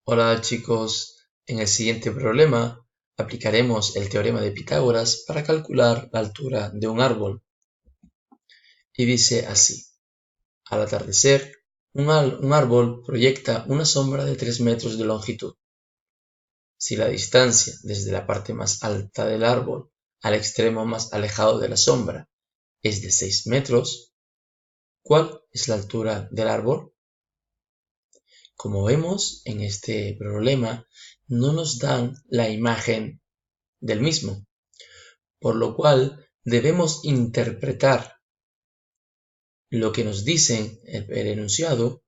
Hola chicos, en el siguiente problema aplicaremos el teorema de Pitágoras para calcular la altura de un árbol. Y dice así: al atardecer, un árbol proyecta una sombra de 3 metros de longitud. Si la distancia desde la parte más alta del árbol al extremo más alejado de la sombra es de 6 metros, ¿cuál es la altura del árbol? Como vemos en este problema, no nos dan la imagen del mismo, por lo cual debemos interpretar lo que nos dicen el enunciado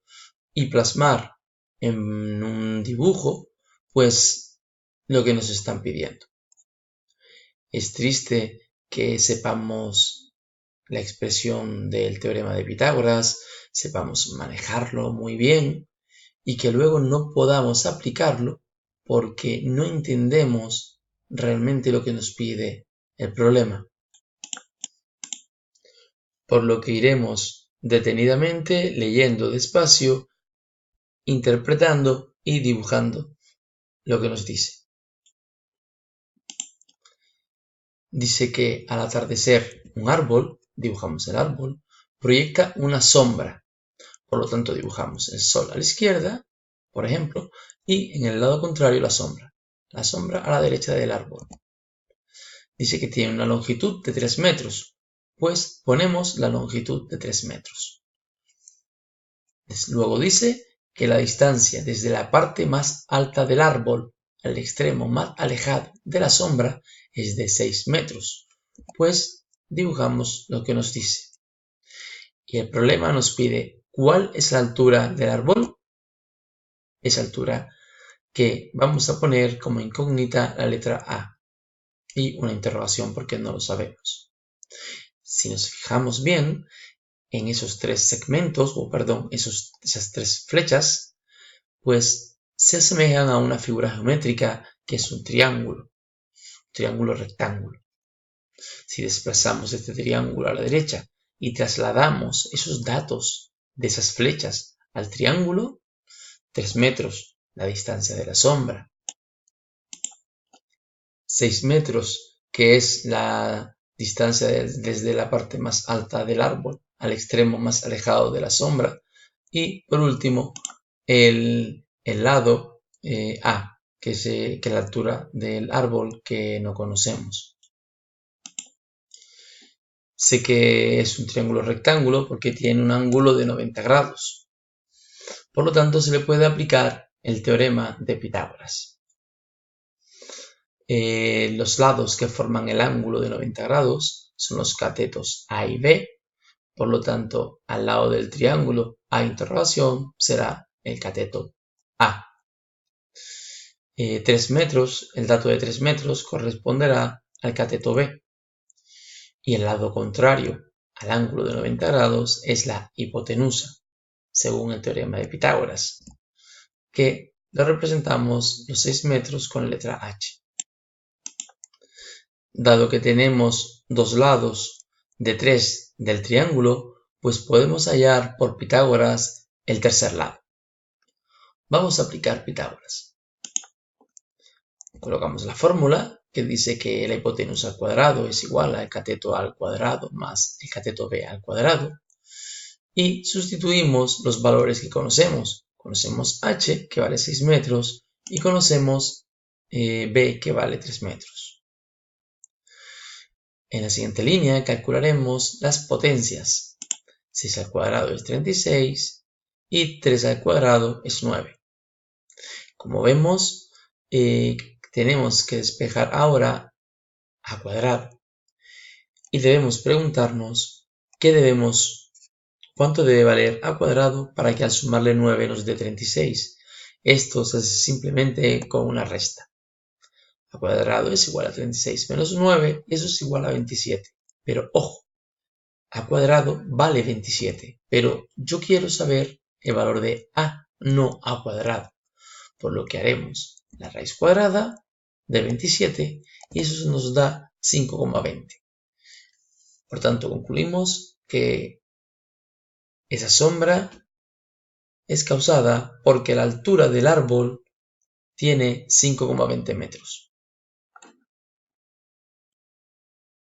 y plasmar en un dibujo pues lo que nos están pidiendo. Es triste que sepamos la expresión del teorema de Pitágoras, sepamos manejarlo muy bien y que luego no podamos aplicarlo porque no entendemos realmente lo que nos pide el problema. Por lo que iremos detenidamente leyendo despacio, interpretando y dibujando lo que nos dice. Dice que al atardecer un árbol, dibujamos el árbol, proyecta una sombra. Por lo tanto, dibujamos el sol a la izquierda, por ejemplo, y en el lado contrario la sombra a la derecha del árbol. Dice que tiene una longitud de 3 metros, pues ponemos la longitud de 3 metros. Luego dice que la distancia desde la parte más alta del árbol al extremo más alejado de la sombra es de 6 metros, pues dibujamos lo que nos dice. Y el problema nos pide ¿cuál es la altura del árbol? Esa altura que vamos a poner como incógnita la letra A y una interrogación porque no lo sabemos. Si nos fijamos bien en esos tres segmentos, esas tres flechas, pues se asemejan a una figura geométrica que es un triángulo rectángulo. Si desplazamos este triángulo a la derecha y trasladamos esos datos de esas flechas al triángulo, 3 metros, la distancia de la sombra, 6 metros, que es la distancia desde la parte más alta del árbol al extremo más alejado de la sombra, y por último el lado A, que es la altura del árbol que no conocemos. Sé que es un triángulo rectángulo porque tiene un ángulo de 90 grados. Por lo tanto, se le puede aplicar el teorema de Pitágoras. Los lados que forman el ángulo de 90 grados son los catetos A y B. Por lo tanto, al lado del triángulo A interrogación será el cateto A. 3 metros, el dato de 3 metros corresponderá al cateto B. Y el lado contrario al ángulo de 90 grados es la hipotenusa, según el teorema de Pitágoras, que lo representamos los 6 metros con la letra H. Dado que tenemos dos lados de 3 del triángulo, pues podemos hallar por Pitágoras el tercer lado. Vamos a aplicar Pitágoras. Colocamos la fórmula que dice que la hipotenusa al cuadrado es igual al cateto A al cuadrado más el cateto B al cuadrado. Y sustituimos los valores que conocemos. Conocemos H, que vale 6 metros, y conocemos B, que vale 3 metros. En la siguiente línea calcularemos las potencias. 6 al cuadrado es 36 y 3 al cuadrado es 9. Como vemos, tenemos que despejar ahora a cuadrado y debemos preguntarnos cuánto debe valer a cuadrado para que al sumarle 9 nos dé 36. Esto se hace simplemente con una resta. A cuadrado es igual a 36 menos 9, eso es igual a 27. Pero ojo, a cuadrado vale 27, pero yo quiero saber el valor de a, no a cuadrado. Por lo que haremos la raíz cuadrada de 27 y eso nos da 5,20. Por tanto, concluimos que esa sombra es causada porque la altura del árbol tiene 5,20 metros.